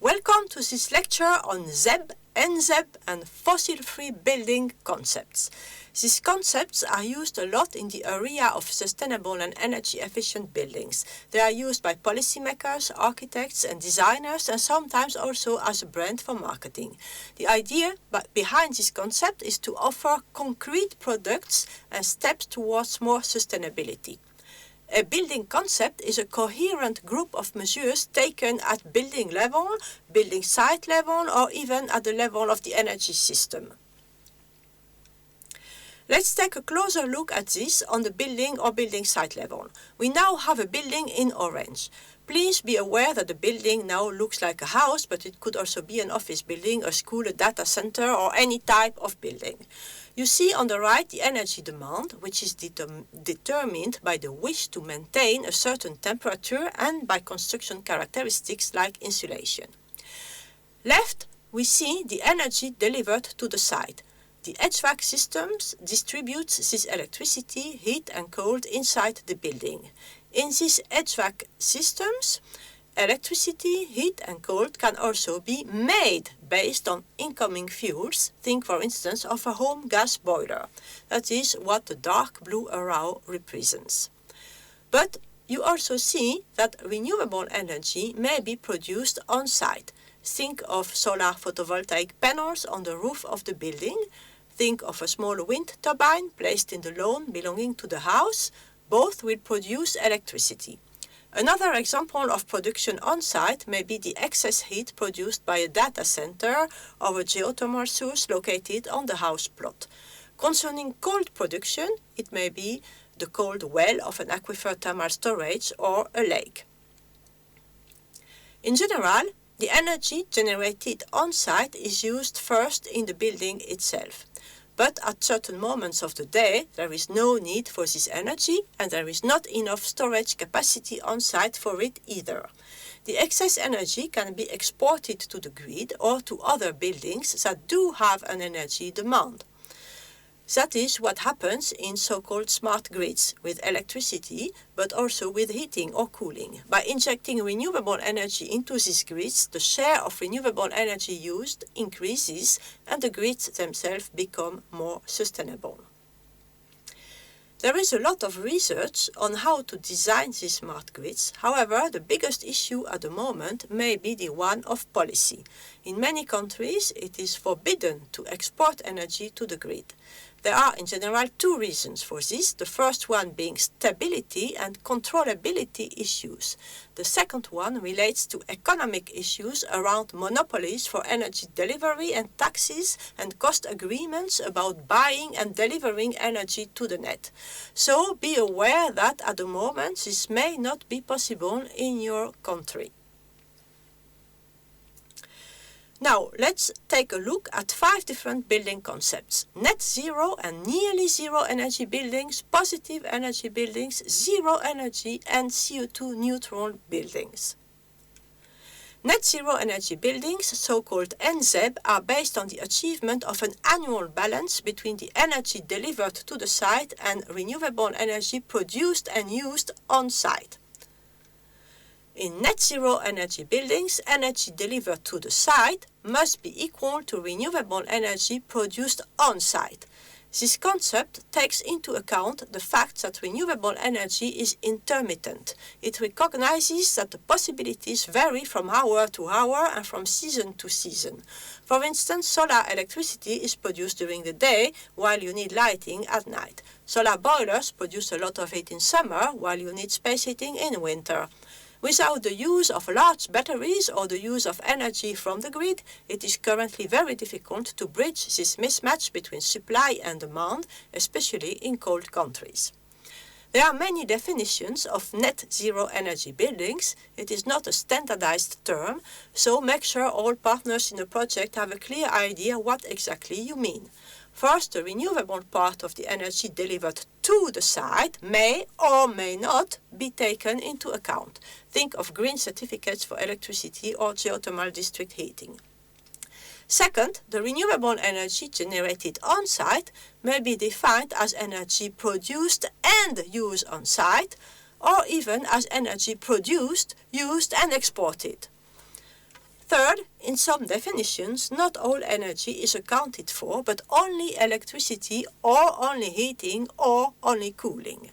Welcome to this lecture on NZEB, NZEB and fossil-free building concepts. These concepts are used a lot in the area of sustainable and energy-efficient buildings. They are used by policymakers, architects and designers, and sometimes also as a brand for marketing. The idea behind this concept is to offer concrete products and steps towards more sustainability. A building concept is a coherent group of measures taken at building level, building site level, or even at the level of the energy system. Let's take a closer look at this on the building or building site level. We now have a building in orange. Please be aware that the building now looks like a house, but it could also be an office building, a school, a data center, or any type of building. You see on the right the energy demand, which is determined by the wish to maintain a certain temperature and by construction characteristics like insulation. Left, we see the energy delivered to the site. The HVAC systems distributes this electricity, heat and cold inside the building. In these HVAC systems, electricity, heat and cold can also be made based on incoming fuels. Think for instance of a home gas boiler. That is what the dark blue arrow represents. But you also see that renewable energy may be produced on site. Think of solar photovoltaic panels on the roof of the building. Think of a small wind turbine placed in the lawn belonging to the house. Both will produce electricity. Another example of production on-site may be the excess heat produced by a data center or a geothermal source located on the house plot. Concerning cold production, it may be the cold well of an aquifer thermal storage or a lake. In general, the energy generated on-site is used first in the building itself. But at certain moments of the day, there is no need for this energy and there is not enough storage capacity on site for it either. The excess energy can be exported to the grid or to other buildings that do have an energy demand. That is what happens in so-called smart grids with electricity, but also with heating or cooling. By injecting renewable energy into these grids, the share of renewable energy used increases and the grids themselves become more sustainable. There is a lot of research on how to design these smart grids. However, the biggest issue at the moment may be the one of policy. In many countries, it is forbidden to export energy to the grid. There are in general two reasons for this, the first one being stability and controllability issues. The second one relates to economic issues around monopolies for energy delivery and taxes and cost agreements about buying and delivering energy to the net. So be aware that at the moment this may not be possible in your country. Now, let's take a look at 5 different building concepts. Net zero and nearly zero energy buildings, positive energy buildings, zero energy and CO2 neutral buildings. Net zero energy buildings, so-called NZEB, are based on the achievement of an annual balance between the energy delivered to the site and renewable energy produced and used on site. In net zero energy buildings, energy delivered to the site must be equal to renewable energy produced on site. This concept takes into account the fact that renewable energy is intermittent. It recognizes that the possibilities vary from hour to hour and from season to season. For instance, solar electricity is produced during the day while you need lighting at night. Solar boilers produce a lot of heat in summer while you need space heating in winter. Without the use of large batteries or the use of energy from the grid, it is currently very difficult to bridge this mismatch between supply and demand, especially in cold countries. There are many definitions of net zero energy buildings. It is not a standardized term, so make sure all partners in the project have a clear idea what exactly you mean. First, the renewable part of the energy delivered to the site may or may not be taken into account. Think of green certificates for electricity or geothermal district heating. Second, the renewable energy generated on-site may be defined as energy produced and used on-site, or even as energy produced, used and exported. Third, in some definitions, not all energy is accounted for, but only electricity or only heating or only cooling.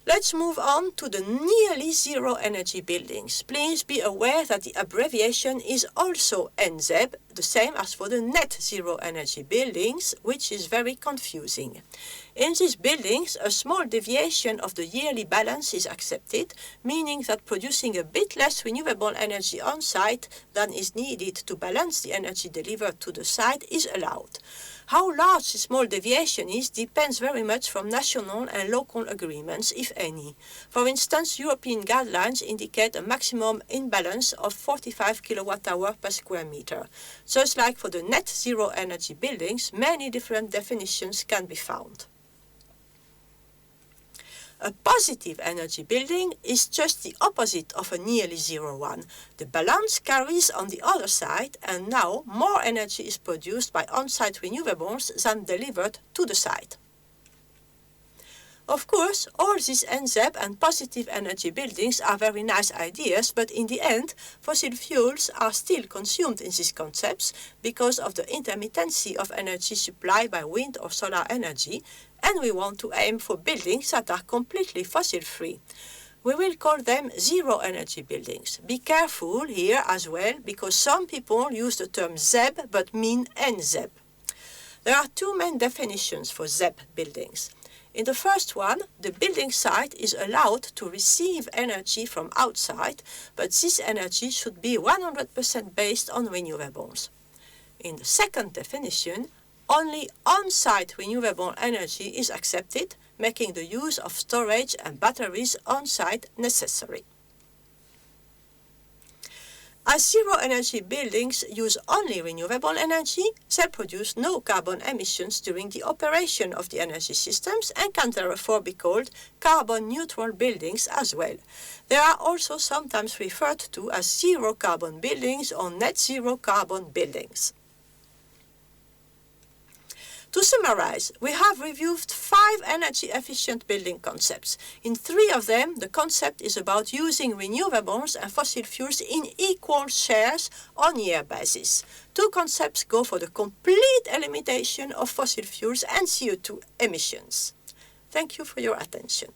Let's move on to the nearly zero energy buildings. Please be aware that the abbreviation is also NZEB, the same as for the net zero energy buildings, which is very confusing. In these buildings, a small deviation of the yearly balance is accepted, meaning that producing a bit less renewable energy on site than is needed to balance the energy delivered to the site is allowed. How large the small deviation is depends very much from national and local agreements, if any. For instance, European guidelines indicate a maximum imbalance of 45 kWh per square meter. Just like for the net zero energy buildings, many different definitions can be found. A positive energy building is just the opposite of a nearly zero one. The balance carries on the other side, and now more energy is produced by on-site renewables than delivered to the site. Of course, all these NZEB and positive energy buildings are very nice ideas, but in the end, fossil fuels are still consumed in these concepts because of the intermittency of energy supply by wind or solar energy, and we want to aim for buildings that are completely fossil-free. We will call them zero-energy buildings. Be careful here as well, because some people use the term ZEB but mean NZEB. There are two main definitions for ZEB buildings. In the first one, the building site is allowed to receive energy from outside, but this energy should be 100% based on renewables. In the second definition, only on-site renewable energy is accepted, making the use of storage and batteries on-site necessary. As zero-energy buildings use only renewable energy, they produce no carbon emissions during the operation of the energy systems and can therefore be called carbon-neutral buildings as well. They are also sometimes referred to as zero-carbon buildings or net-zero carbon buildings. To summarize, we have reviewed 5 energy-efficient building concepts. In 3 of them, the concept is about using renewables and fossil fuels in equal shares on year basis. 2 concepts go for the complete elimination of fossil fuels and CO2 emissions. Thank you for your attention.